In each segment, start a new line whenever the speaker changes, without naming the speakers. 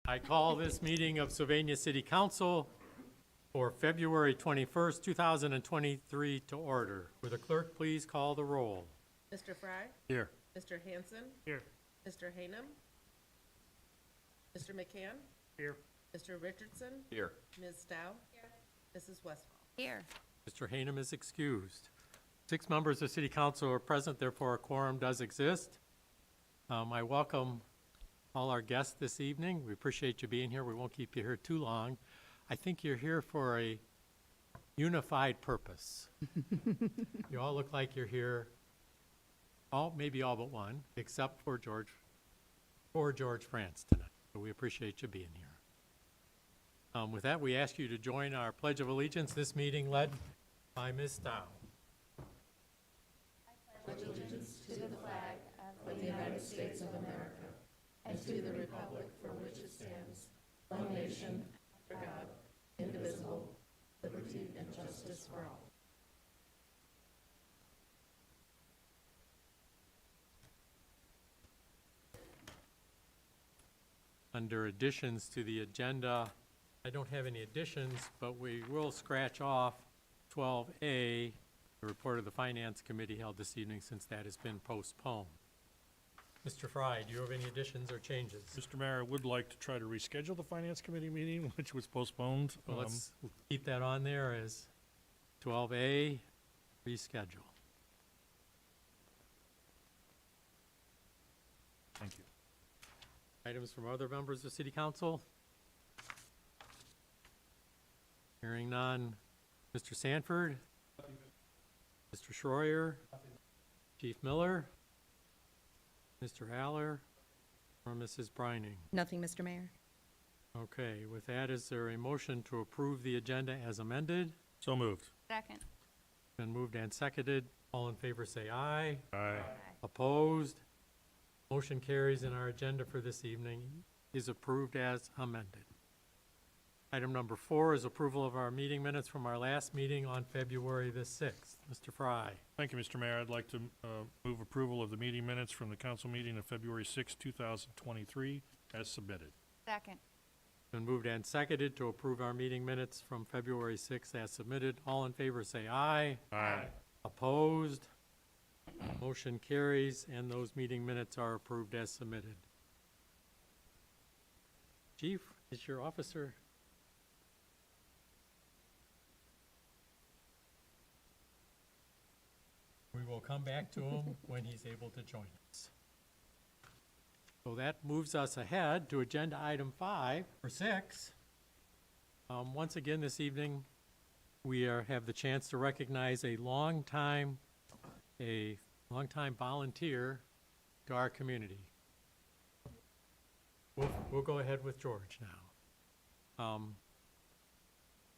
I call this meeting of Sylvania City Council for February 21st, 2023 to order. Will the clerk please call the roll?
Mr. Fry?
Here.
Mr. Hanson?
Here.
Mr. Hanem? Mr. McCann?
Here.
Mr. Richardson?
Here.
Ms. Dow? Here. Mrs. Westfall?
Here.
Mr. Hanem is excused. 6 members of City Council are present, therefore a quorum does exist. I welcome all our guests this evening. We appreciate you being here. We won't keep you here too long. I think you're here for a unified purpose. You all look like you're here, maybe all but one, except for George France tonight. So we appreciate you being here. With that, we ask you to join our Pledge of Allegiance, this meeting led by Ms. Dow. Under additions to the agenda, I don't have any additions, but we will scratch off 12A, the report of the Finance Committee held this evening since that has been postponed. Mr. Fry, do you have any additions or changes?
Mr. Mayor, I would like to try to reschedule the Finance Committee meeting, which was postponed.
Well, let's keep that on there as 12A, reschedule.
Thank you.
Items from other members of City Council? Hearing none. Mr. Sanford? Mr. Schroyer? Chief Miller? Mr. Haller? Or Mrs. Brining?
Nothing, Mr. Mayor.
Okay, with that, is there a motion to approve the agenda as amended?
So moved.
Second.
Been moved and seconded. All in favor say aye.
Aye.
Opposed? Motion carries, and our agenda for this evening is approved as amended. Item number 4 is approval of our meeting minutes from our last meeting on February the 6th. Mr. Fry.
Thank you, Mr. Mayor. I'd like to move approval of the meeting minutes from the council meeting of February 6, 2023, as submitted.
Second.
Been moved and seconded to approve our meeting minutes from February 6th as submitted. All in favor say aye.
Aye.
Opposed? Motion carries, and those meeting minutes are approved as submitted. Chief, is your officer? We will come back to him when he's able to join us. So that moves us ahead to agenda item 5 or 6. Once again this evening, we have the chance to recognize a longtime volunteer to our community. We'll go ahead with George now.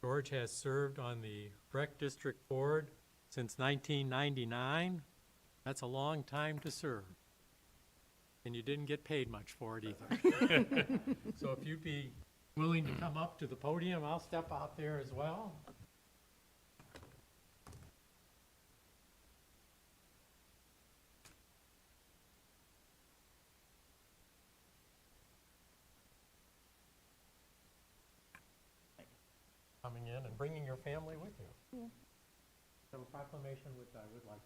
George has served on the Rec District Board since 1999. That's a long time to serve. And you didn't get paid much for it either. So if you'd be willing to come up to the podium, I'll step out there as well. Coming in and bringing your family with you.
Yeah.
So a proclamation which I would like.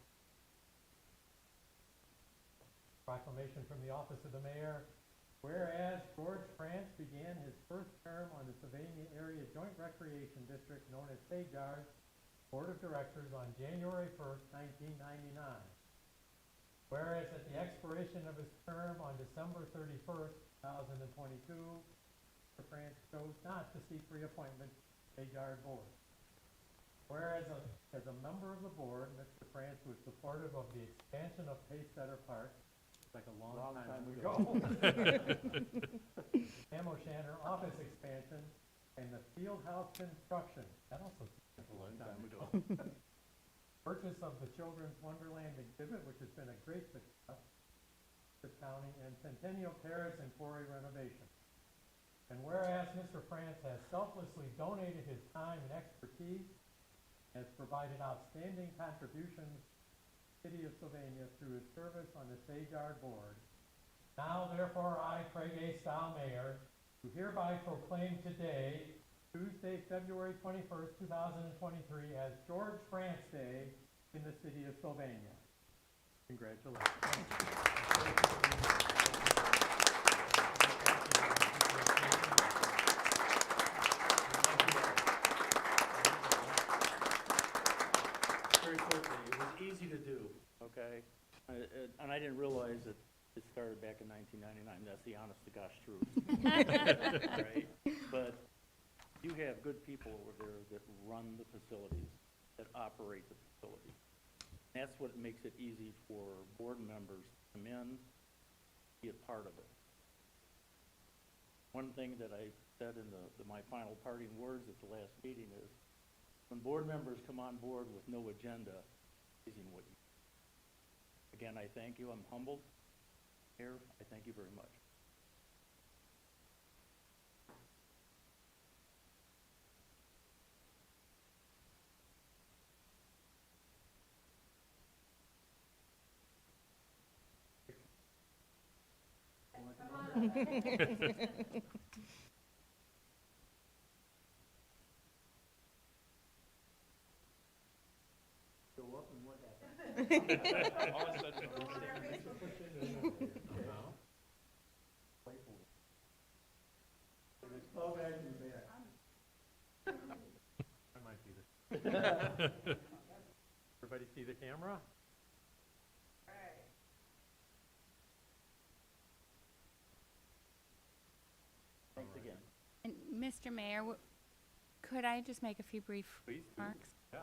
Proclamation from the Office of the Mayor. Whereas George France began his first term on the Sylvania Area Joint Recreation District known as SAGAR's Board of Directors on January 1st, 1999. Whereas at the expiration of his term on December 31st, 2022, Mr. France chose not to seek reappointment SAGAR Board. Whereas as a member of the board, Mr. France was supportive of the expansion of Pacesetter Park, like a long time ago. Amoshanner office expansion and the field house construction. That also seems like a long time ago. Purchase of the Children's Wonderland exhibit, which has been a great success for the county, and Centennial Terrace and quarry renovation. And whereas Mr. France has selflessly donated his time and expertise, has provided outstanding contributions to the City of Sylvania through his service on the SAGAR Board. Now, therefore, I, Craig A. Stow, Mayor, do hereby proclaim today, Tuesday, February 21st, 2023, as George France Day in the city of Sylvania. Congratulations.
Very quickly, it was easy to do, okay? And I didn't realize that it started back in 1999. That's the honest to gosh truth. Right? But you have good people over there that run the facilities, that operate the facilities. That's what makes it easy for board members to come in, be a part of it. One thing that I said in my final parting words at the last meeting is, when board members come on board with no agenda, isn't what you. Again, I thank you. I'm humbled. Mayor, I thank you very much. Go up and what happened? All of a sudden, oh, back in the back.
I might be the. Everybody see the camera?
Thanks again.
And Mr. Mayor, could I just make a few brief
Please do.
remarks?
Yeah.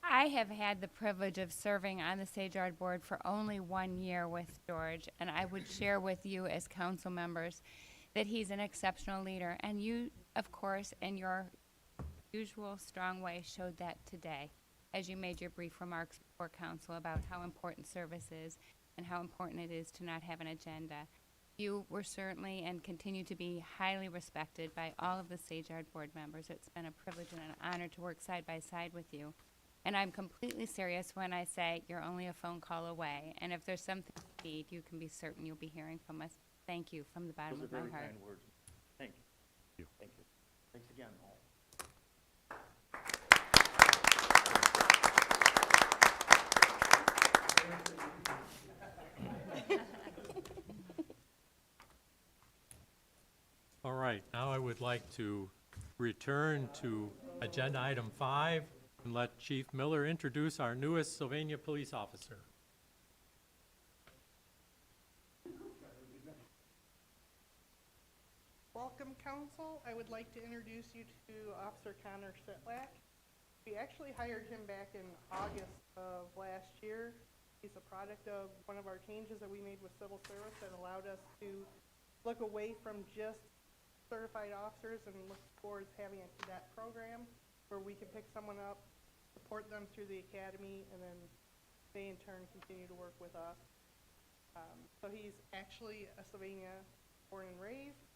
I have had the privilege of serving on the Sage Yard Board for only 1 year with George, and I would share with you as council members that he's an exceptional leader. And you, of course, in your usual strong way, showed that today as you made your brief remarks before council about how important service is and how important it is to not have an agenda. You were certainly and continue to be highly respected by all of the Sage Yard Board members. It's been a privilege and an honor to work side by side with you. And I'm completely serious when I say you're only a phone call away. And if there's something you need, you can be certain you'll be hearing from us. Thank you from the bottom
Those are
of my
very
heart.
kind words. Thank you.
You.
Thank you. Thanks again, all.
All right, now I would like to return to agenda item 5 and let Chief Miller introduce our newest Sylvania police officer.
Welcome, council. I would like to introduce you to Officer Connor Sitlak. We actually hired him back in August of last year. He's a product of one of our changes that we made with civil service that allowed us to look away from just certified officers and look towards having a cadet program where we can pick someone up, support them through the academy, and then they in turn continue to work with us. So he's actually a Sylvania born and raised.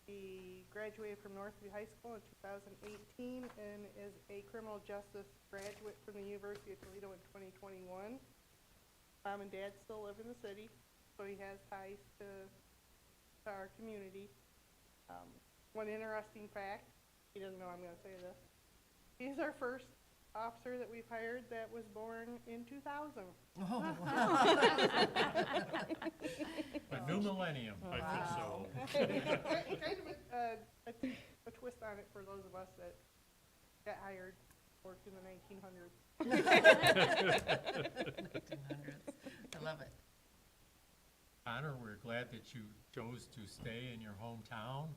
He graduated from Northview High School in 2018 and is a criminal justice graduate from the University of Toledo in 2021. Mom and dad still live in the city, so he has ties to our community. One interesting fact, he doesn't know I'm going to say this, he's our first officer that we've hired that was born in 2000.
A new millennium.
I think so.
Kind of a twist on it for those of us that got hired, worked in the 1900s.
1900s. I love it.
Connor, we're glad that you chose to stay in your hometown,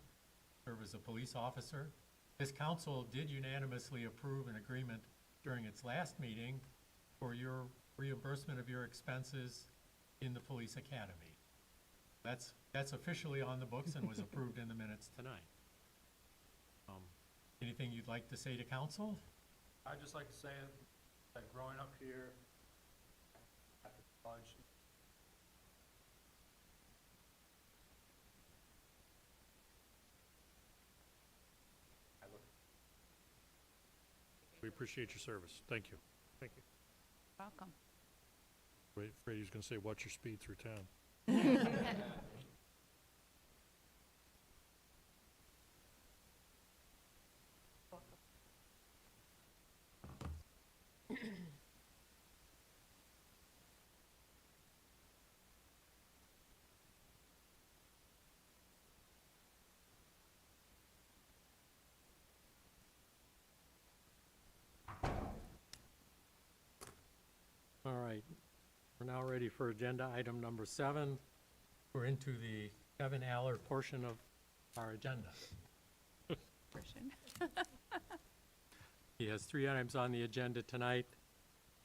serve as a police officer. This council did unanimously approve an agreement during its last meeting for your reimbursement of your expenses in the police academy. That's officially on the books and was approved in the minutes tonight. Anything you'd like to say to council?
I'd just like to say that growing up here after college,
We appreciate your service. Thank you. Thank you.
Welcome.
Wait, Freddie was gonna say, watch your speed through town.
right, we're now ready for agenda item number 7. We're into the Kevin Aller portion of our agenda. He has 3 items on the agenda tonight.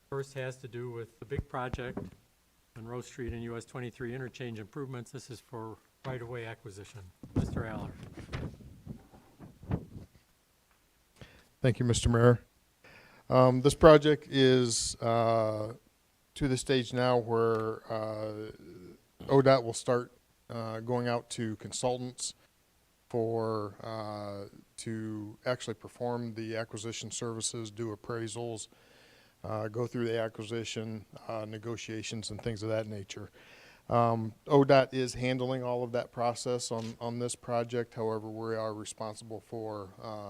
First has to do with the big project, Monroe Street and US 23 interchange improvements. This is for right-of-way acquisition. Mr. Aller.
Thank you, Mr. Mayor. This project is to the stage now where ODOT will start going out to consultants for to actually perform the acquisition services, do appraisals, go through the acquisition negotiations and things of that nature. ODOT is handling all of that process on this project. However, we are responsible for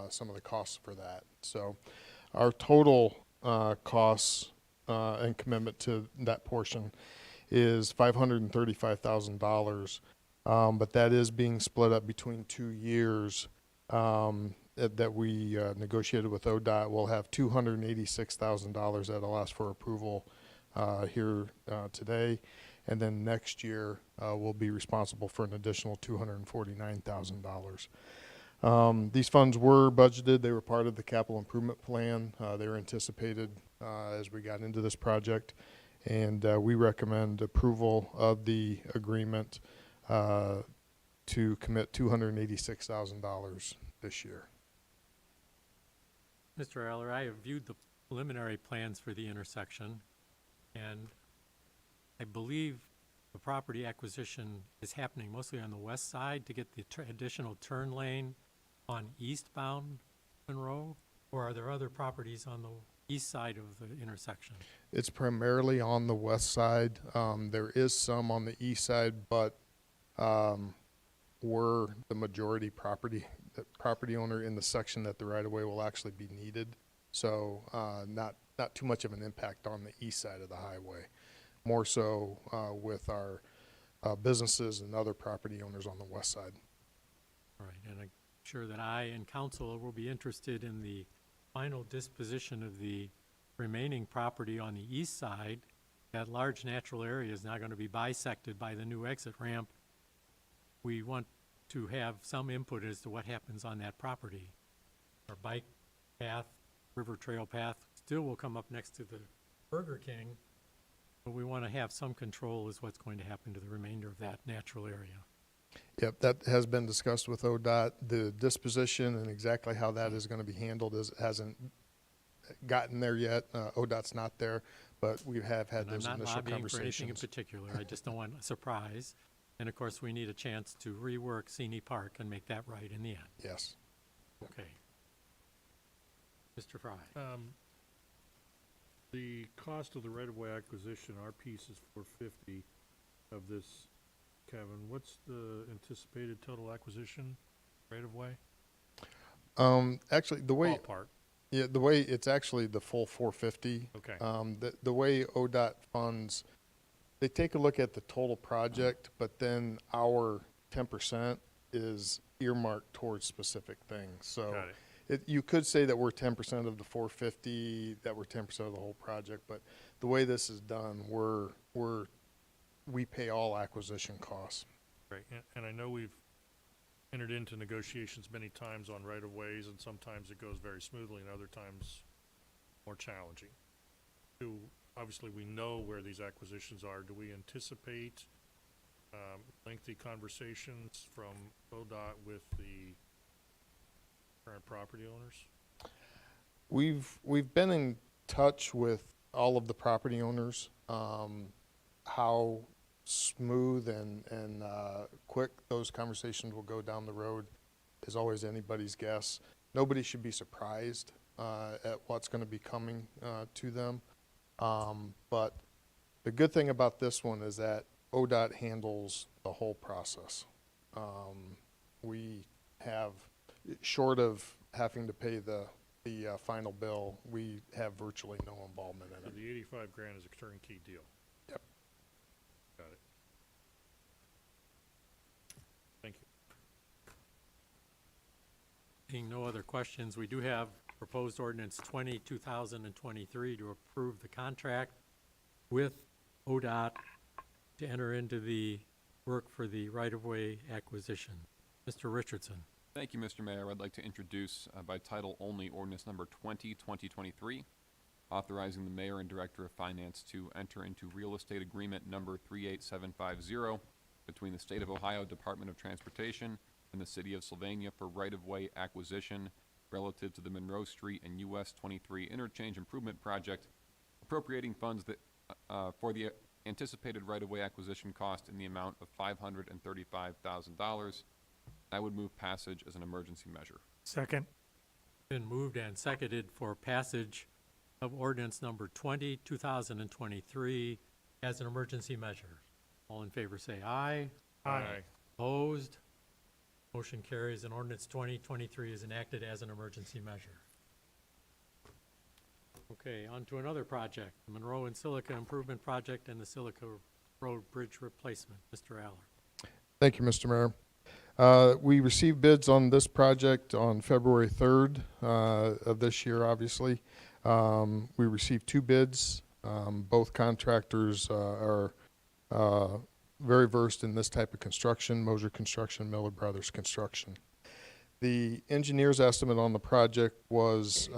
some of the costs for that. So our total costs and commitment to that portion is $535,000. But that is being split up between 2 years that we negotiated with ODOT. We'll have $286,000 that'll ask for approval here today. And then next year, we'll be responsible for an additional $249,000. These funds were budgeted. They were part of the capital improvement plan. They were anticipated as we got into this project. And we recommend approval of the agreement to commit $286,000 this year.
Mr. Eller, I have viewed the preliminary plans for the intersection, and I believe the property acquisition is happening mostly on the west side to get the additional turn lane on eastbound Monroe, or are there other properties on the east side of the intersection?
It's primarily on the west side. There is some on the east side, but we're the majority property owner in the section that the right-of-way will actually be needed. So not too much of an impact on the east side of the highway. More so with our businesses and other property owners on the west side.
All right, and I'm sure that I and council will be interested in the final disposition of the remaining property on the east side. That large natural area is now going to be bisected by the new exit ramp. We want to have some input as to what happens on that property. Our bike path, river trail path, still will come up next to the Burger King, but we want to have some control as what's going to happen to the remainder of that natural area.
Yep, that has been discussed with ODOT. The disposition and exactly how that is going to be handled hasn't gotten there yet. ODOT's not there, but we have had those initial
I'm not lobbying for anything in
conversations.
particular. I just don't want a surprise. And of course, we need a chance to rework Seney Park and make that right in the end.
Yes.
Okay. Mr. Fry.
The cost of the right-of-way acquisition, our piece is $450 of this, Kevin. What's the anticipated total acquisition right-of-way?
Actually, the way it's actually the full 450.
Okay.
The way ODOT funds, they take a look at the total project, but then our 10% is earmarked towards specific things. So
Got it.
you could say that we're 10% of the 450, that we're 10% of the whole project, but the way this is done, we pay all acquisition costs.
Right, and I know we've entered into negotiations many times on right-of-ways, and sometimes it goes very smoothly, and other times more challenging. Obviously, we know where these acquisitions are. Do we anticipate lengthy conversations from ODOT with the current property owners?
We've been in touch with all of the property owners. How smooth and quick those conversations will go down the road is always anybody's guess. Nobody should be surprised at what's going to be coming to them. But the good thing about this one is that ODOT handles the whole process. We have, short of having to pay the final bill, we have virtually no involvement in
So
it.
the 85 grand is a turnkey deal?
Yep.
Got it. Thank you.
Seeing no other questions, we do have proposed ordinance 20, 2023 to approve the contract
with ODOT to enter into the work for the right-of-way acquisition. Mr. Richardson.
Thank you, Mr. Mayor. I'd like to introduce by title only ordinance number 2023, authorizing the mayor and director of finance to enter into real estate agreement number 38750 between the State of Ohio Department of Transportation and the City of Sylvania for right-of-way acquisition relative to the Monroe Street and US 23 Interchange Improvement Project, appropriating funds that for the anticipated right-of-way acquisition cost in the amount of $535,000. I would move passage as an emergency measure.
Second. Been moved and seconded for passage of ordinance number 2023 as an emergency measure. All in favor say aye.
Aye.
Opposed? Motion carries, and ordinance 2023 is enacted as an emergency measure. Okay, on to another project, the Monroe and Silica Improvement Project and the Silica Road Bridge Replacement. Mr. Aller.
Thank you, Mr. Mayor. We received bids on this project on February 3rd of this year, obviously. We received 2 bids. Both contractors are very versed in this type of construction, Moser Construction, Miller Brothers Construction. The engineer's estimate on the project was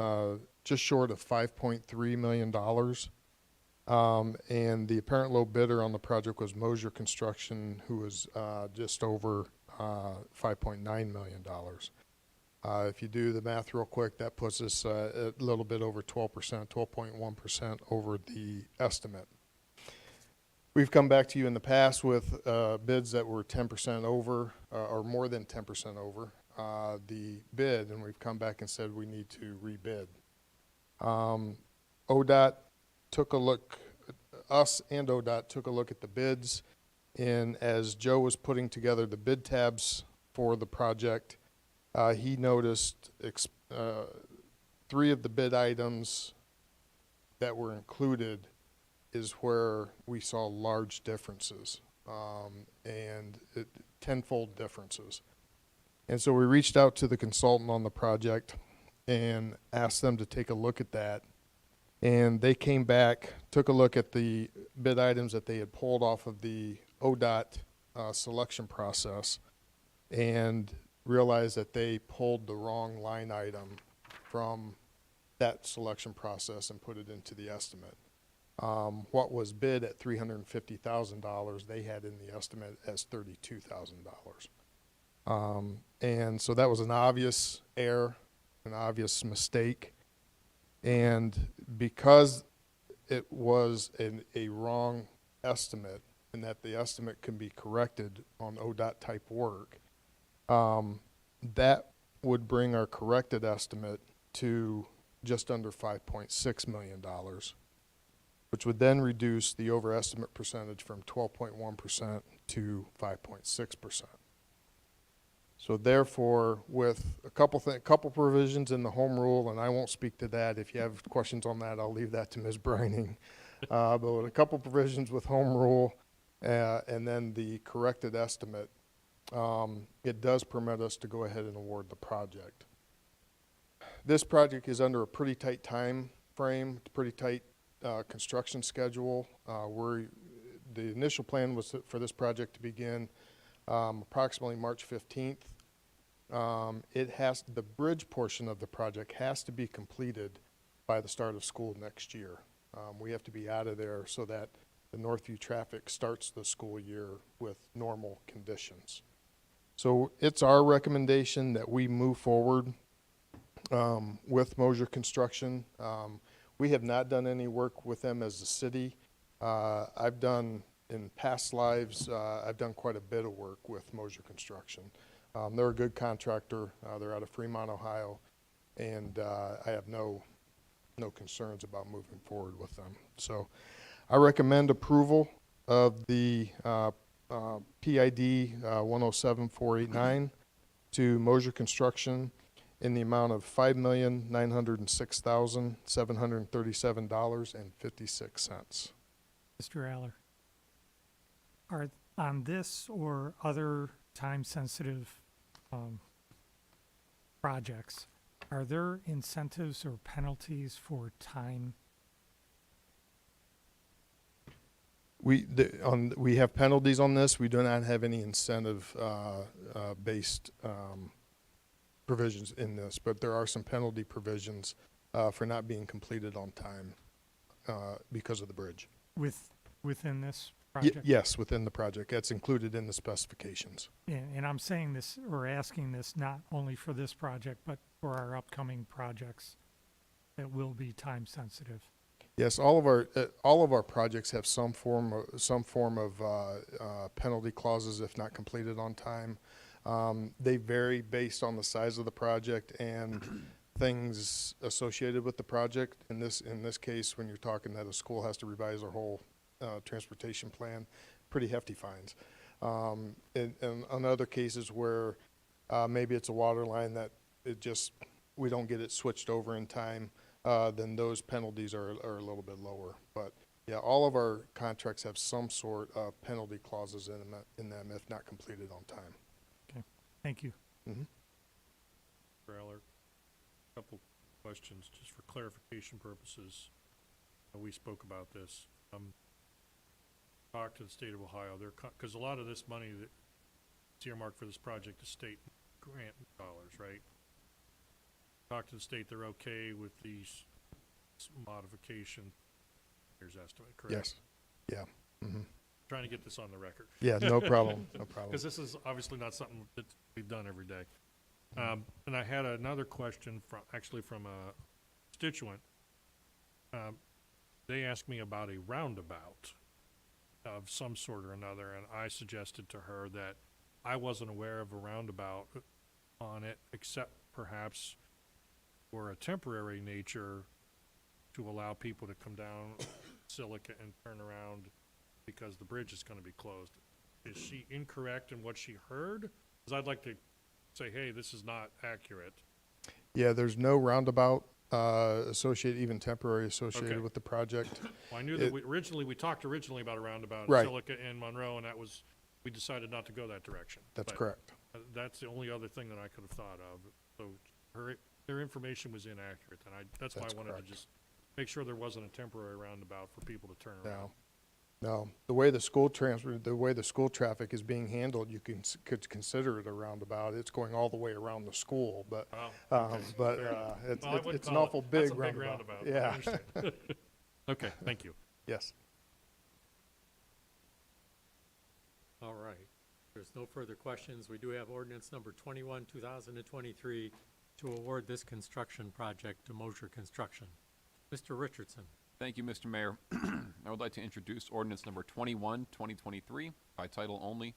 just short of $5.3 million. And the apparent low bidder on the project was Moser Construction, who was just over $5.9 million. If you do the math real quick, that puts us a little bit over 12%, 12.1% over the estimate. We've come back to you in the past with bids that were 10% over, or more than 10% over the bid, and we've come back and said we need to rebid. ODOT took a look, us and ODOT took a look at the bids, and as Joe was putting together the bid tabs for the project, he noticed 3 of the bid items that were included is where we saw large differences, and tenfold differences. And so we reached out to the consultant on the project and asked them to take a look at that. And they came back, took a look at the bid items that they had pulled off of the ODOT selection process and realized that they pulled the wrong line item from that selection process and put it into the estimate. What was bid at $350,000, they had in the estimate as $32,000. And so that was an obvious error, an obvious mistake. And because it was a wrong estimate, and that the estimate can be corrected on ODOT type work, that would bring our corrected estimate to just under $5.6 million, which would then reduce the overestimate percentage from 12.1% to 5.6%. So therefore, with a couple provisions in the home rule, and I won't speak to that. If you have questions on that, I'll leave that to Ms. Brining. But with a couple provisions with home rule and then the corrected estimate, it does permit us to go ahead and award the project. This project is under a pretty tight time frame, pretty tight construction schedule. The initial plan was for this project to begin approximately March 15th. The bridge portion of the project has to be completed by the start of school next year. We have to be out of there so that the Northview traffic starts the school year with normal conditions. So it's our recommendation that we move forward with Moser Construction. We have not done any work with them as a city. In past lives, I've done quite a bit of work with Moser Construction. They're a good contractor. They're out of Fremont, Ohio, and I have no concerns about moving forward with them. So I recommend approval of the PID 107489 to Moser Construction in the amount of $5,906,737.56.
Mr. Aller, are on this or other time-sensitive projects, are there incentives or penalties for time?
We have penalties on this. We do not have any incentive based provisions in this, but there are some penalty provisions for not being completed on time because of the bridge.
Within this project?
Yes, within the project. That's included in the specifications.
And I'm saying this, or asking this, not only for this project, but for our upcoming projects that will be time sensitive.
Yes, all of our projects have some form of penalty clauses if not completed on time. They vary based on the size of the project and things associated with the project. In this case, when you're talking that a school has to revise their whole transportation plan, pretty hefty fines. And on other cases where maybe it's a water line that we don't get it switched over in time, then those penalties are a little bit lower. But yeah, all of our contracts have some sort of penalty clauses in them if not completed on time.
Okay, thank you.
Mm-hmm.
Mr. Eller, couple questions, just for clarification purposes. We spoke about this. Talk to the state of Ohio. Because a lot of this money that's earmarked for this project is state grant dollars, right? Talk to the state, they're okay with these modification, here's estimate, correct?
Yes. Yeah. Mm-hmm.
Trying to get this on the record.
Yeah, no problem. No problem.
Because this is obviously not something that's we've done every day. And I had another question from a constituent. They asked me about a roundabout of some sort or another, and I suggested to her that I wasn't aware of a roundabout on it, except perhaps for a temporary nature to allow people to come down Silica and turn around because the bridge is going to be closed. Is she incorrect in what she heard? Because I'd like to say, hey, this is not accurate.
Yeah, there's no roundabout associated, even temporary associated
Okay.
with the project.
Well, I knew that we talked originally about a roundabout in
Right.
Silica and Monroe, and we decided not to go that direction.
That's
But,
correct.
That's the only other thing that I could have thought of. So their information was inaccurate, and that's why
That's
I wanted
correct.
to just make sure there wasn't a temporary roundabout for people to turn around.
No. The way the school traffic is being handled, you could consider it a roundabout. It's going all the way around the school, but
Wow.
but
Fair enough.
it's
Well, I wouldn't
it's an
call it-
awful
that's
big
a big
roundabout.
roundabout. I
Yeah.
understand. Okay, thank you.
Yes.
All right. There's no further questions. We do have ordinance number 21, 2023, to award this construction project to Mosher Construction. Mr. Richardson.
Thank you, Mr. Mayor. I would like to introduce ordinance number 21, 2023, by title only,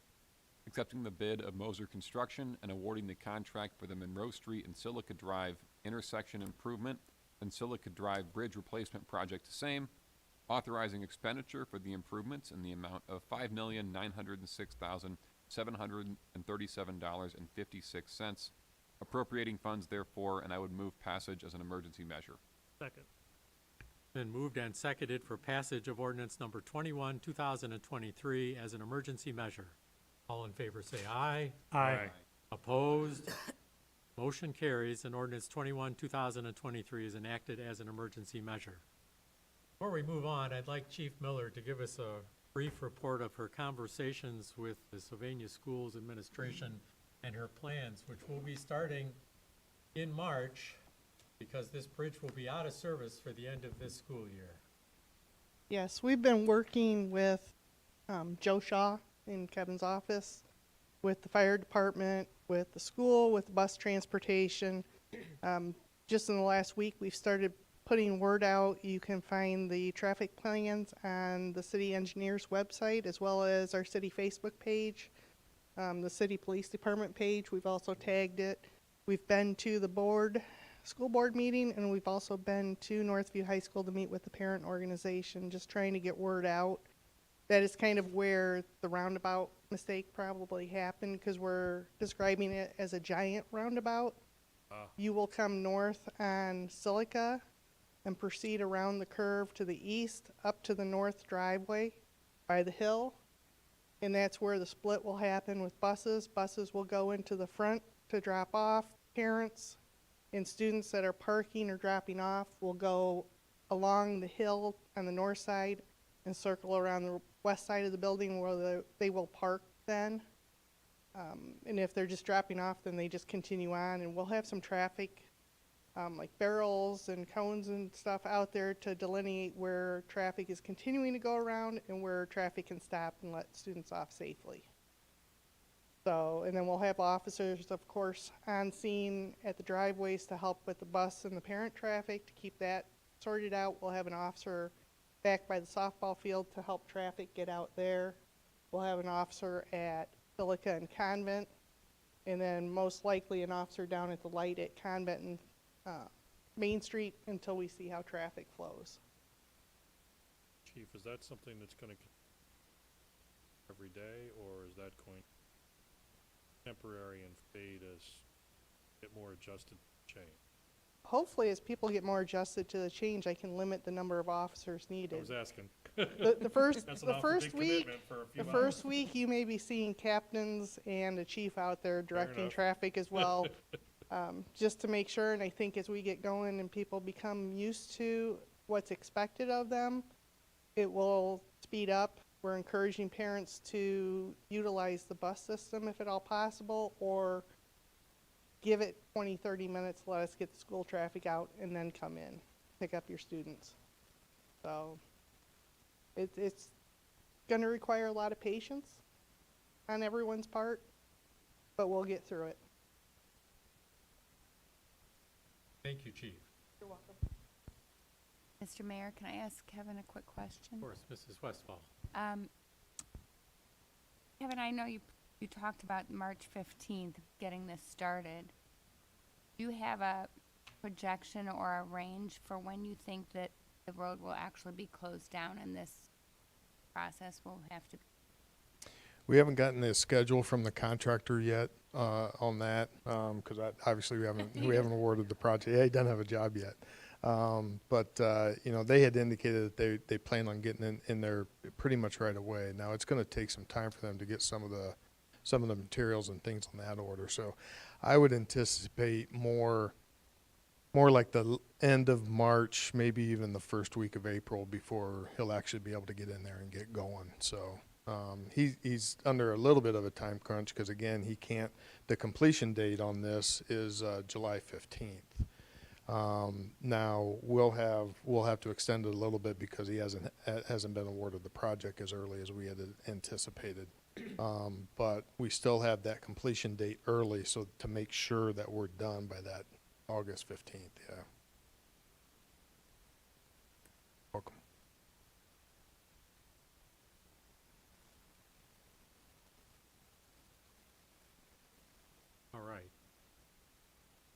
accepting the bid of Moser Construction and awarding the contract for the Monroe Street and Silica Drive intersection improvement and Silica Drive Bridge Replacement Project same, authorizing expenditure for the improvements in the amount of $5,906,737.56, appropriating funds therefore, and I would move passage as an emergency measure.
Second.
Been moved and seconded for passage of ordinance number 21, 2023 as an emergency measure. All in favor say aye.
Aye.
Opposed? Motion carries, and ordinance 21, 2023 is enacted as an emergency measure. Before we move on, I'd like Chief Miller to give us a brief report of her conversations with the Sylvania Schools Administration and her plans, which will be starting in March, because this bridge will be out of service for the end of this school year.
Yes, we've been working with Joe Shaw in Kevin's office, with the fire department, with the school, with bus transportation. Just in the last week, we've started putting word out. You can find the traffic plans on the city engineer's website, as well as our city Facebook page, the city police department page. We've also tagged it. We've been to the school board meeting, and we've also been to Northview High School to meet with the parent organization, just trying to get word out. That is kind of where the roundabout mistake probably happened, because we're describing it as a giant roundabout. You will come north on Silica and proceed around the curve to the east up to the north driveway by the hill, and that's where the split will happen with buses. Buses will go into the front to drop off. Parents and students that are parking or dropping off will go along the hill on the north side and circle around the west side of the building where they will park then. And if they're just dropping off, then they just continue on, and we'll have some traffic, like barrels and cones and stuff out there to delineate where traffic is continuing to go around and where traffic can stop and let students off safely. So, and then we'll have officers, of course, on scene at the driveways to help with the bus and the parent traffic to keep that sorted out. We'll have an officer back by the softball field to help traffic get out there. We'll have an officer at Silica and Convent, and then most likely an officer down at the light at Convent and Main Street until we see how traffic flows.
Chief, is that something that's gonna every day, or is that going temporary and fade as get more adjusted to change?
Hopefully, as people get more adjusted to the change, I can limit the number of officers
I
needed.
was asking.
The first,
That's an
the
awful
first
big
week,
commitment for a few
the
hours.
first week, you may be seeing captains and a chief out there directing
enough.
traffic as well, just to make sure. And I think as we get going and people become used to what's expected of them, it will speed up. We're encouraging parents to utilize the bus system if at all possible, or give it 20, 30 minutes, let us get the school traffic out, and then come in, pick up your students. So it's going to require a lot of patience on everyone's part, but we'll get through it.
Thank you, Chief.
You're welcome.
Mr. Mayor, can I ask Kevin a quick question?
Of course, Mrs. Westfall.
Kevin, I know you talked about March 15th, getting this started. Do you have a projection or a range for when you think that the road will actually be closed down and this process will have to?
We haven't gotten a schedule from the contractor yet on that, because obviously we haven't awarded the project. Yeah, he doesn't have a job yet. But they had indicated that they plan on getting in there pretty much right away. Now, it's going to take some time for them to get some of the materials and things on that order. So I would anticipate more like the end of March, maybe even the first week of April before he'll actually be able to get in there and get going. So he's under a little bit of a time crunch because, again, the completion date on this is July 15th. Now we'll have to extend it a little bit because he hasn't been awarded the project as early as we had anticipated. But we still have that completion date early, so to make sure that we're done by that August 15th. Yeah. Welcome.
All right.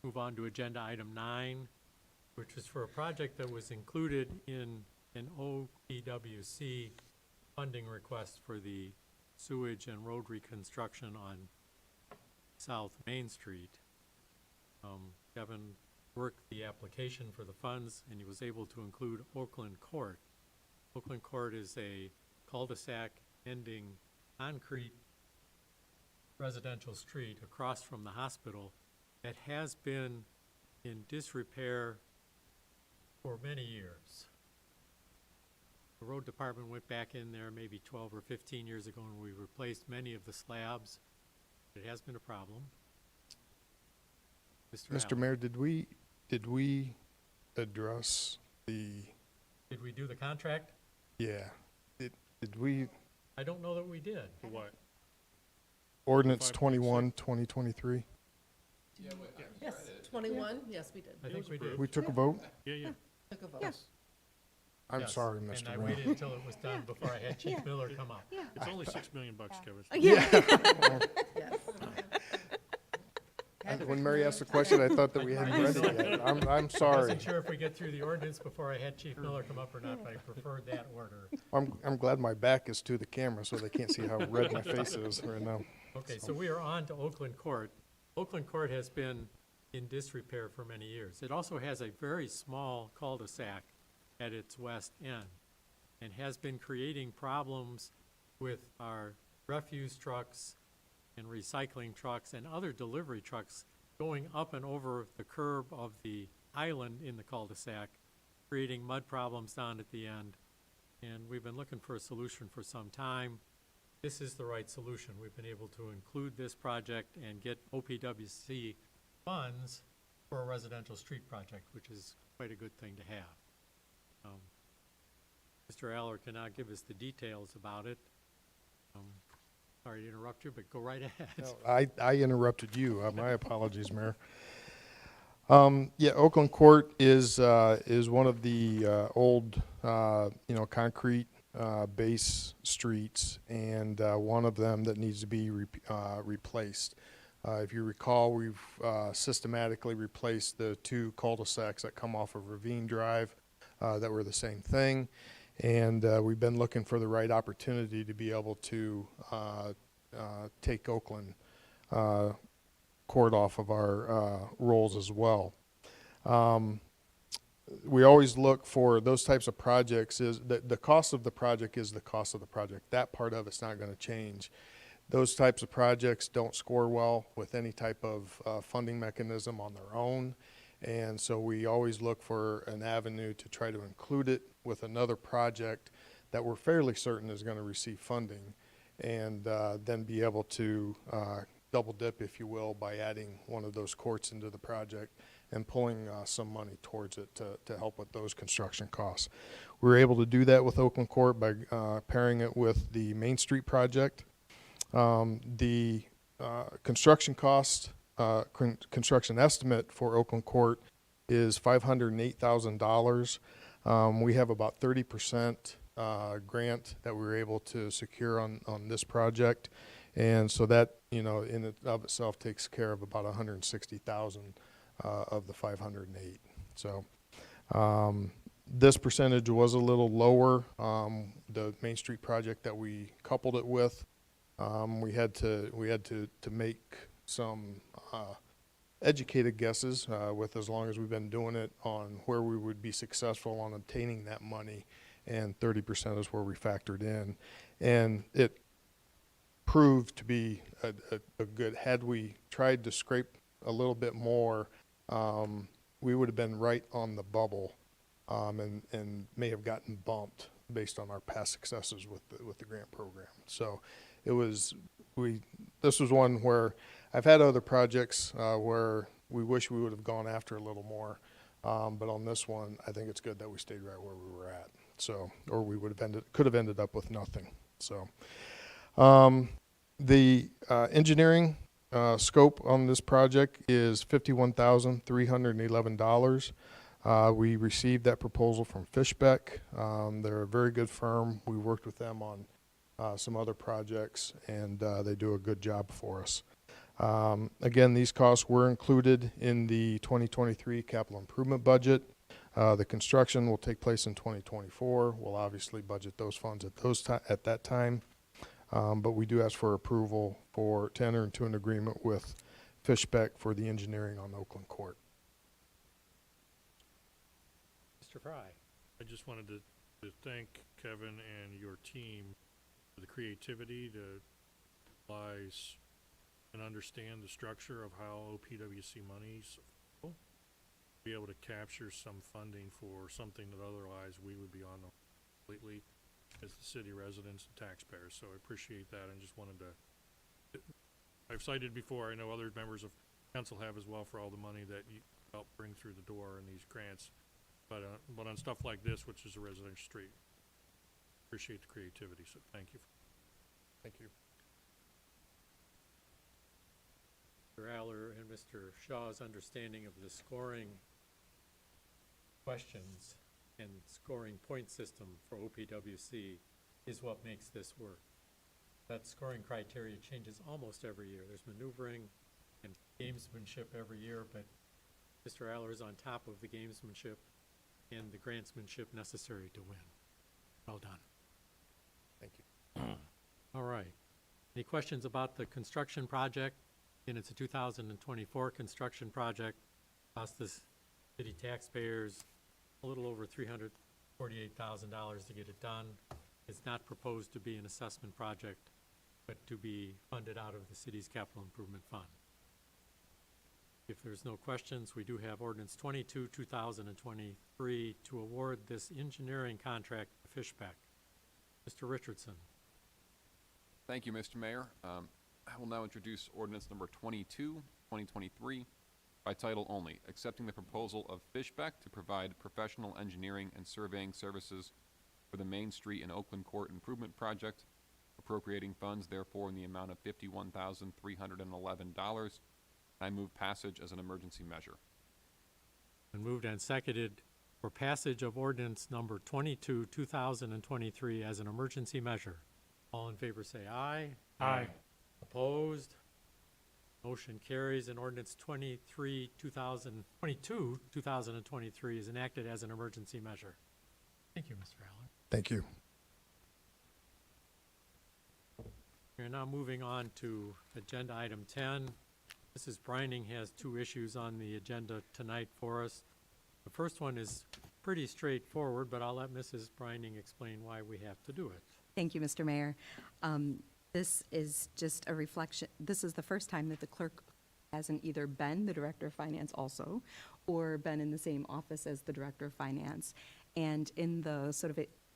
Move on to agenda item 9, which is for a project that was included in an OPWC funding request for the sewage and road reconstruction on South Main Street. Kevin worked the application for the funds, and he was able to include Oakland Court. Oakland Court is a cul-de-sac ending concrete residential street across from the hospital that has been in disrepair for many years. The road department went back in there maybe 12 or 15 years ago, and we replaced many of the slabs. It has been a problem.
Mr. Mayor, did we address the?
Did we do the contract?
Yeah. Did we?
I don't know that we did.
For what?
Ordinance
5.6.
21, 2023.
Yes, 21, yes, we did.
I think we did.
We took a vote?
Yeah.
Took a vote.
Yes.
I'm
Yes,
sorry,
And
Mr.
I
Mayor.
waited until it was done before I had Chief Miller come up.
It's only $6 million, Kevin.
Yes.
When Mary asked the question, I thought that we hadn't read it yet. I'm
I
sorry.
wasn't sure if we get through the ordinance before I had Chief Miller come up or not, but I preferred that order.
I'm glad my back is to the camera so they can't see how red my face is right now.
Okay, so we are on to Oakland Court. Oakland Court has been in disrepair for many years. It also has a very small cul-de-sac at its west end and has been creating problems with our refuse trucks and recycling trucks and other delivery trucks going up and over the curb of the island in the cul-de-sac, creating mud problems down at the end. and we've been looking for a solution for some time. This is the right solution. We've been able to include this project and get OPWC funds for a residential street project, which is quite a good thing to have. Mr. Aller can now give us the details about it. Sorry to interrupt you, but go right ahead.
No, I interrupted you. My apologies, Mayor. Yeah, Oakland Court is one of the old, concrete base streets, and one of them that needs to be replaced. If you recall, we've systematically replaced the two cul-de-sacs that come off of Ravine Drive that were the same thing, and we've been looking for the right opportunity to be able to take Oakland Court off of our rolls as well. We always look for those types of projects. Is the cost of the project is the cost of the project. That part of it's not going to change. Those types of projects don't score well with any type of funding mechanism on their own, and so we always look for an avenue to try to include it with another project that we're fairly certain is going to receive funding, and then be able to double dip, if you will, by adding one of those courts into the project and pulling some money towards it to help with those construction costs. We were able to do that with Oakland Court by pairing it with the Main Street project. The construction cost, construction estimate for Oakland Court is $508,000. We have about 30% grant that we were able to secure on this project, and so that, in and of itself takes care of about 160,000 of the 508. So this percentage was a little lower. The Main Street project that we coupled it with, we had to make some educated guesses with as long as we've been doing it on where we would be successful on obtaining that money, and 30% is where we factored in, and it proved to be a good. Had we tried to scrape a little bit more, we would have been right on the bubble, and may have gotten bumped based on our past successes with the grant program. So this was one where I've had other projects where we wish we would have gone after a little more, but on this one, I think it's good that we stayed right where we were at. So, or we could have ended up with nothing. So, the engineering scope on this project is $51,311. We received that proposal from Fishbeck. They're a very good firm. We worked with them on some other projects, and they do a good job for us. Again, these costs were included in the 2023 capital improvement budget. The construction will take place in 2024. We'll obviously budget those funds at that time. But we do ask for approval to enter into an agreement with Fishbeck for the engineering on Oakland Court.
Mr. Fry.
I just wanted to thank Kevin and your team for the creativity to realize and understand the structure of how OPWC monies be able to capture some funding for something that otherwise we would be on completely as the city residents and taxpayers. So I appreciate that, and just wanted to, I've cited before, I know other members of council have as well, for all the money that you help bring through the door in these grants. But on stuff like this, which is a residential street, appreciate the creativity, so thank you.
Thank you.
Mr. Aller and Mr. Shaw's understanding of the scoring questions and scoring point system for OPWC is what makes this work. That scoring criteria changes almost every year. There's maneuvering and gamesmanship every year, but Mr. Aller is on top of the gamesmanship and the grantsmanship necessary to win. Well done.
Thank you.
All right. Any questions about the construction project? And it's a 2024 construction project. Cost the city taxpayers a little over $348,000 to get it done. It's not proposed to be an assessment project, but to be funded out of the city's capital improvement fund. If there's no questions, we do have ordinance 22, 2023 to award this engineering contract to Fishbeck Mr. Richardson.
Thank you, Mr. Mayor. I will now introduce ordinance number 22, 2023, by title only, accepting the proposal of Fishbeck to provide professional engineering and surveying services for the Main Street and Oakland Court Improvement Project, appropriating funds therefore in the amount of $51,311. I move passage as an emergency measure.
Been moved and seconded for passage of ordinance number 22, 2023 as an emergency measure. All in favor say aye.
Aye.
Opposed? Motion carries, and ordinance 22, 2023 is enacted as an emergency measure. Thank you, Mr. Aller.
Thank you.
We're now moving on to agenda item 10. Mrs. Brining has two issues on the agenda tonight for us. The first one is pretty straightforward, but I'll let Mrs. Brining explain why we have to do it.
Thank you, Mr. Mayor. This is just a reflection, this is the first time that the clerk hasn't either been the Director of Finance also, or been in the same office as the Director of Finance. And in the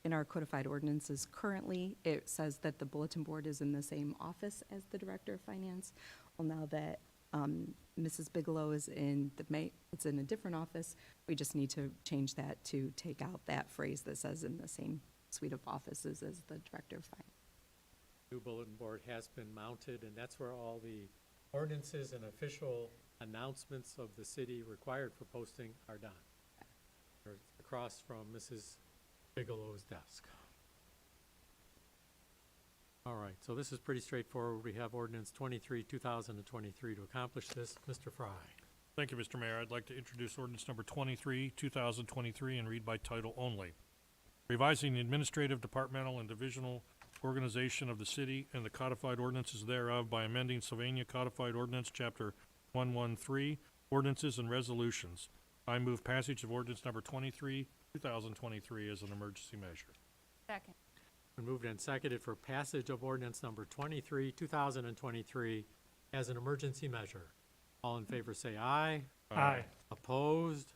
in our codified ordinances currently, it says that the bulletin board is in the same office as the Director of Finance. Well, now that Mrs. Bigelow is it's in a different office, we just need to change that to take out that phrase that says in the same suite of offices as the Director of Finance.
New bulletin board has been mounted, and that's where all the ordinances and official announcements of the city required for posting are done. They're across from Mrs. Bigelow's desk. All right, so this is pretty straightforward. We have ordinance 23, 2023 to accomplish this. Mr. Fry.
Thank you, Mr. Mayor. I'd like to introduce ordinance number 23, 2023, and read by title only. Revising the administrative, departmental, and divisional organization of the city and the codified ordinances thereof by amending Sylvania Codified Ordinance, Chapter 113, Ordinances and Resolutions. I move passage of ordinance number 23, 2023 as an emergency measure.
Second.
Been moved and seconded for passage of ordinance number 23, 2023 as an emergency measure. All in favor say aye.
Aye.
Opposed?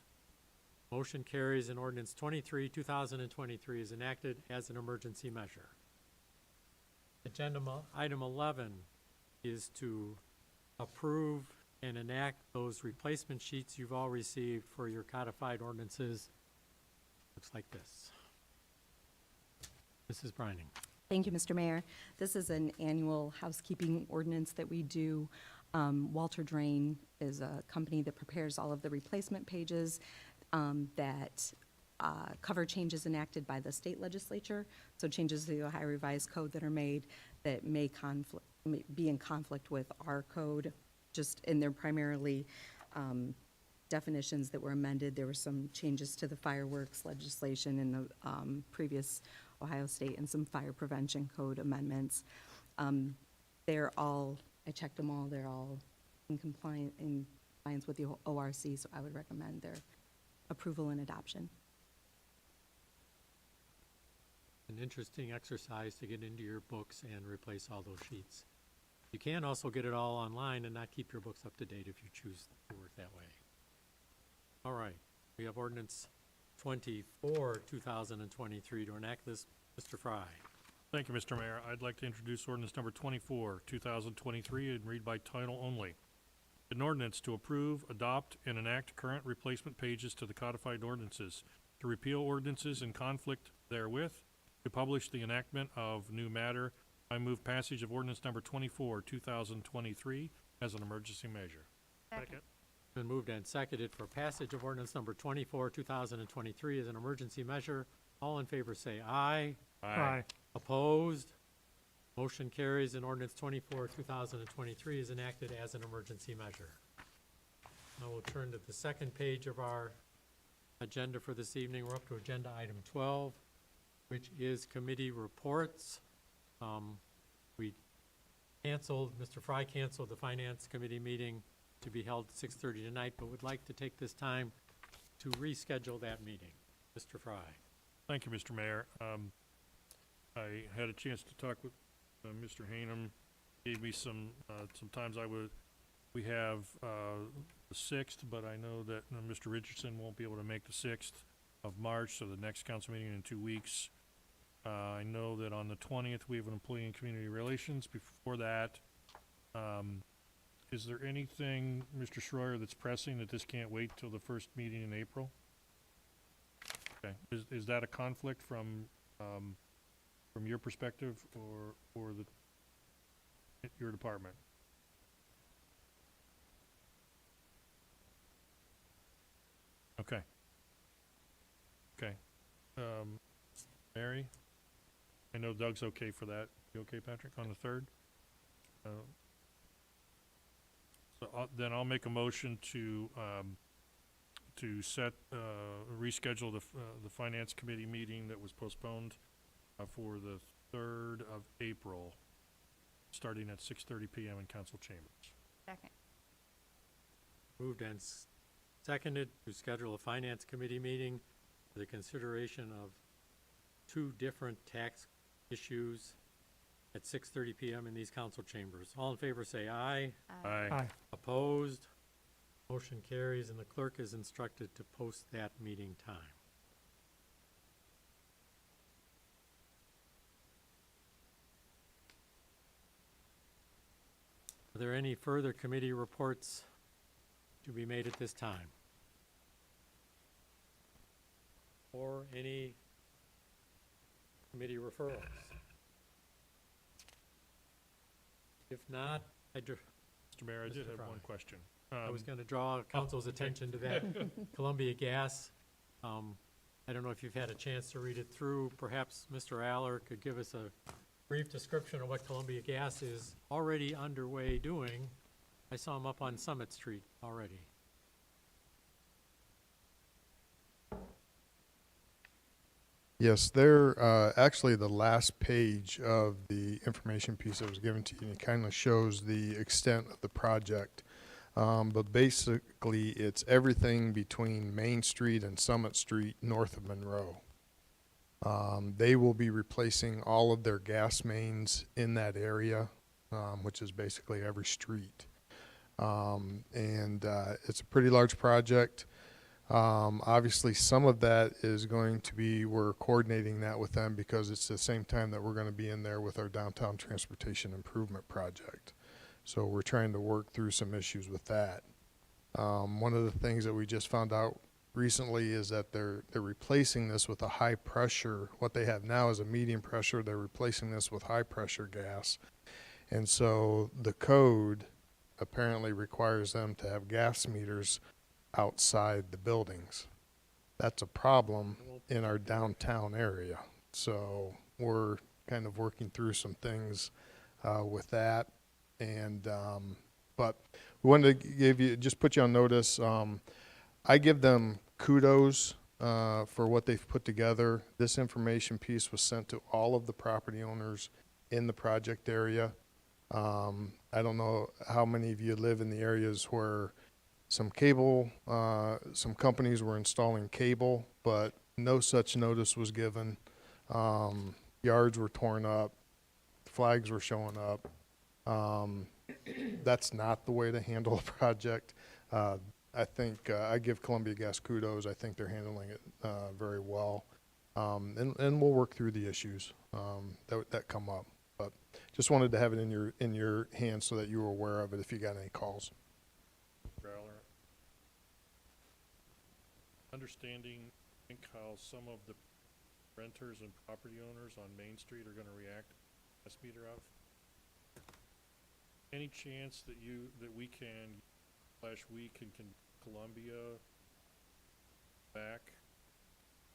Motion carries, and ordinance 23, 2023 is enacted as an emergency measure. Agenda item 11 is to approve and enact those replacement sheets you've all received for your codified ordinances. Looks like this. Mrs. Brining.
Thank you, Mr. Mayor. This is an annual housekeeping ordinance that we do. Walter Drain is a company that prepares all of the replacement pages that cover changes enacted by the state legislature, so changes to the Ohio Revised Code that are made that may be in conflict with our code, and they're primarily definitions that were amended. There were some changes to the fireworks legislation in the previous Ohio State and some fire prevention code amendments. They're all, I checked them all, they're all in compliance with the ORC, so I would recommend their approval and adoption.
An interesting exercise to get into your books and replace all those sheets. You can also get it all online and not keep your books up to date if you choose to work that way. All right, we have ordinance 24, 2023 to enact this. Mr. Fry.
Thank you, Mr. Mayor. I'd like to introduce ordinance number 24, 2023, and read by title only. An ordinance to approve, adopt, and enact current replacement pages to the codified ordinances, to repeal ordinances in conflict therewith, to publish the enactment of new matter. I move passage of ordinance number 24, 2023 as an emergency measure.
Second.
Been moved and seconded for passage of ordinance number 24, 2023 as an emergency measure. All in favor say aye.
Aye.
Opposed? Motion carries, and ordinance 24, 2023 is enacted as an emergency measure. Now we'll turn to the second page of our agenda for this evening. We're up to agenda item 12, which is committee reports. Mr. Fry canceled the Finance Committee meeting to be held at 6:30 tonight, but would like to take this time to reschedule that meeting. Mr. Fry.
Thank you, Mr. Mayor. I had a chance to talk with Mr. Hanum. Gave me some times we have the 6th, but I know that Mr. Richardson won't be able to make the 6th of March, so the next council meeting in 2 weeks. I know that on the 20th, we have an employee and community relations. Before that, is there anything, Mr. Schroyer, that's pressing that this can't wait till the first meeting in April? Okay, is that a conflict from your perspective or your department? Okay. Okay. Mary? I know Doug's okay for that. You okay, Patrick, on the 3rd? Then I'll make a motion to set, reschedule the Finance Committee meeting that was postponed for the 3rd of April, starting at 6:30 PM in council chambers.
Second.
Moved and seconded to schedule a finance committee meeting for the consideration of 2 different tax issues at 6:30 PM in these council chambers. All in favor say aye.
Aye.
Aye.
Opposed? Motion carries, and the clerk is instructed to post that meeting time. Are there any further committee reports to be made at this time? Or any committee referrals? If not,
Mr. Mayor, I did
Mr.
have
Fry.
one question.
I was going to draw council's attention to that Columbia Gas. I don't know if you've had a chance to read it through. Perhaps Mr. Aller could give us a brief description of what Columbia Gas is already underway doing. I saw them up on Summit Street already.
Yes, they're actually the last page of the information piece that was given to you, and it kind of shows the extent of the project. But basically, it's everything between Main Street and Summit Street north of Monroe. They will be replacing all of their gas mains in that area, which is basically every street. It's a pretty large project. Obviously, some of that is going to be, we're coordinating that with them because it's the same time that we're going to be in there with our downtown transportation improvement project. So we're trying to work through some issues with that. One of the things that we just found out recently is that they're replacing this with a high pressure. What they have now is a medium pressure. They're replacing this with high pressure gas. And so the code apparently requires them to have gas meters outside the buildings. That's a problem in our downtown area. So we're kind of working through some things with that. But we wanted to give you, just put you on notice. I give them kudos for what they've put together. This information piece was sent to all of the property owners in the project area. I don't know how many of you live in the areas where some companies were installing cable, but no such notice was given. Yards were torn up, flags were showing up. That's not the way to handle a project. I think I give Columbia Gas kudos. I think they're handling it very well. And we'll work through the issues that come up. But just wanted to have it in your hands so that you were aware of it if you got any calls.
Growler. Understanding, I think how some of the renters and property owners on Main Street are gonna react, S meter out. Any chance that we can Columbia back?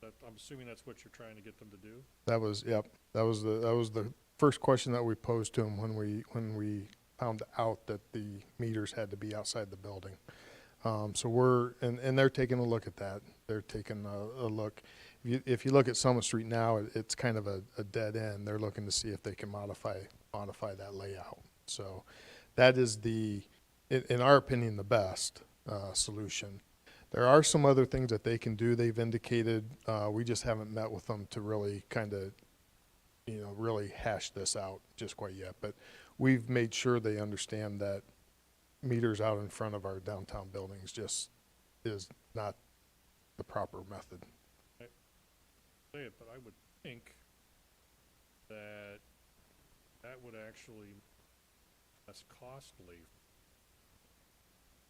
I'm assuming that's what you're trying to get them to do?
That was the first question that we posed to them when we found out that the meters had to be outside the building. So and they're taking a look at that. They're taking a look. If you look at Summit Street now, it's kind of a dead end. They're looking to see if they can modify that layout. So that is in our opinion, the best solution. There are some other things that they can do. They've indicated, we just haven't met with them to really kind of, really hash this out just quite yet. But we've made sure they understand that meters out in front of our downtown buildings just is not the proper method.
Say it, but I would think that would actually less costly.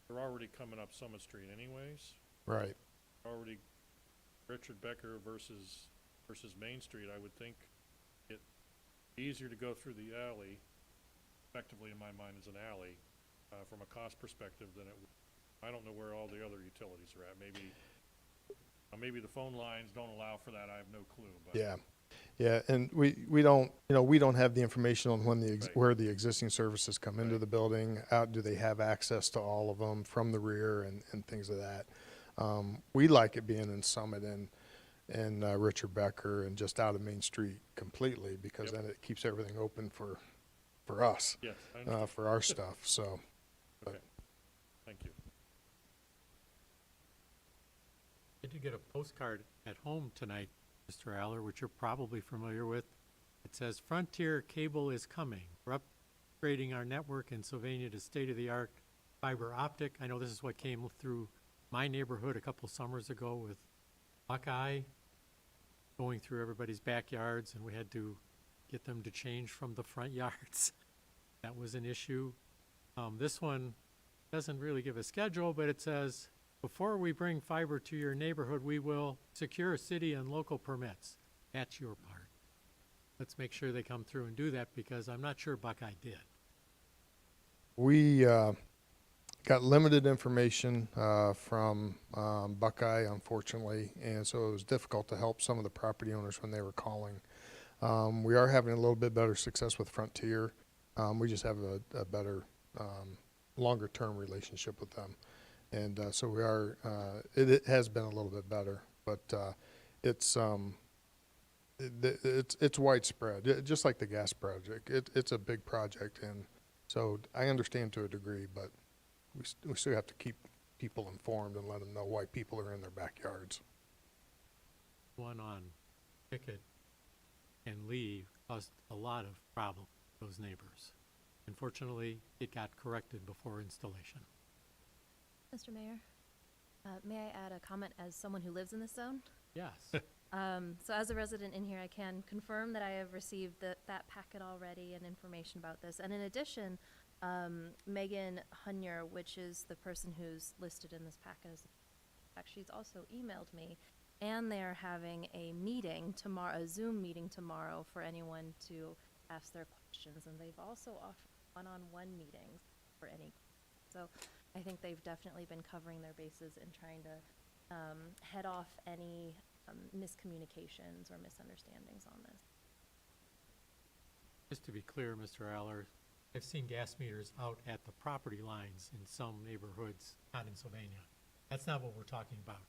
They're already coming up Summit Street anyways.
Right.
Already Richard Becker versus Main Street, I would think it easier to go through the alley, effectively in my mind is an alley, from a cost perspective than it would. I don't know where all the other utilities are at. Maybe the phone lines don't allow for that. I have no clue, but.
Yeah. Yeah, and we don't, we don't have the information on when
Right.
where the existing services come into
Right.
the building. Do they have access to all of them from the rear and things of that. We like it being in Summit and Richard Becker and just out of Main Street completely, because
Yep.
then it keeps everything open for us,
Yes, I understand.
for our stuff, so.
Okay, thank you.
Did you get a postcard at home tonight, Mr. Aller, which you're probably familiar with? It says, "Frontier Cable is coming. We're upgrading our network in Sylvania to state-of-the-art fiber optic." I know this is what came through my neighborhood a couple summers ago with Buckeye going through everybody's backyards, and we had to get them to change from the front yards. That was an issue. This one doesn't really give a schedule, but it says, "Before we bring fiber to your neighborhood, we will secure city and local permits." That's your part. Let's make sure they come through and do that, because I'm not sure Buckeye did.
We got limited information from Buckeye, unfortunately, and so it was difficult to help some of the property owners when they were calling. We are having a little bit better success with Frontier. We just have a better, longer-term relationship with them. And so we are, it has been a little bit better, but it's widespread, just like the gas project. It's a big project, and so I understand to a degree, but we still have to keep people informed and let them know why people are in their backyards.
One on Pickett and Lee caused a lot of problems to those neighbors. Unfortunately, it got corrected before installation.
Mr. Mayor, may I add a comment as someone who lives in this zone?
Yes.
So as a resident in here, I can confirm that I have received that packet already and information about this. And in addition, Megan Hunyer, which is the person who's listed in this packet, she's also emailed me, and they're having a meeting tomorrow, a Zoom meeting tomorrow for anyone to ask their questions. And they've also offered one-on-one meetings for any. So I think they've definitely been covering their bases and trying to head off any miscommunications or misunderstandings on this.
Just to be clear, Mr. Aller, I've seen gas meters out at the property lines in some neighborhoods, not in Sylvania. That's not what we're talking about,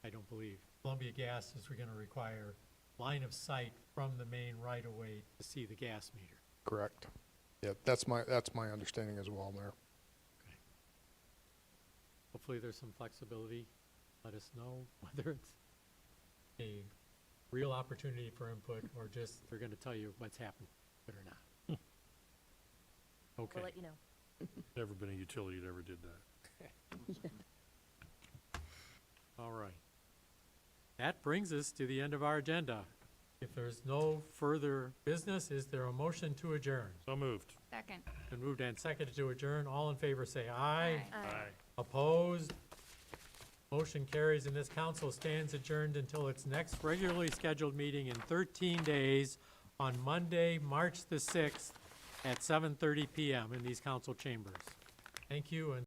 I don't believe. Columbia Gas is going to require line of sight from the main right-of-way to see the gas meter.
Correct. Yeah, that's my understanding as well, Mayor.
Okay. Hopefully there's some flexibility. Let us know whether it's a real opportunity for input or just they're going to tell you what's happened, but or not. Okay.
We'll let you know.
Never been a utility that ever did that.
All right. That brings us to the end of our agenda. If there's no further business, is there a motion to adjourn?
So moved.
Second.
Been moved and seconded to adjourn. All in favor say aye.
Aye.
Opposed? Motion carries, and this council stands adjourned until its next regularly scheduled meeting in 13 days on Monday, March the 6th at 7:30 PM in these council chambers. Thank you, and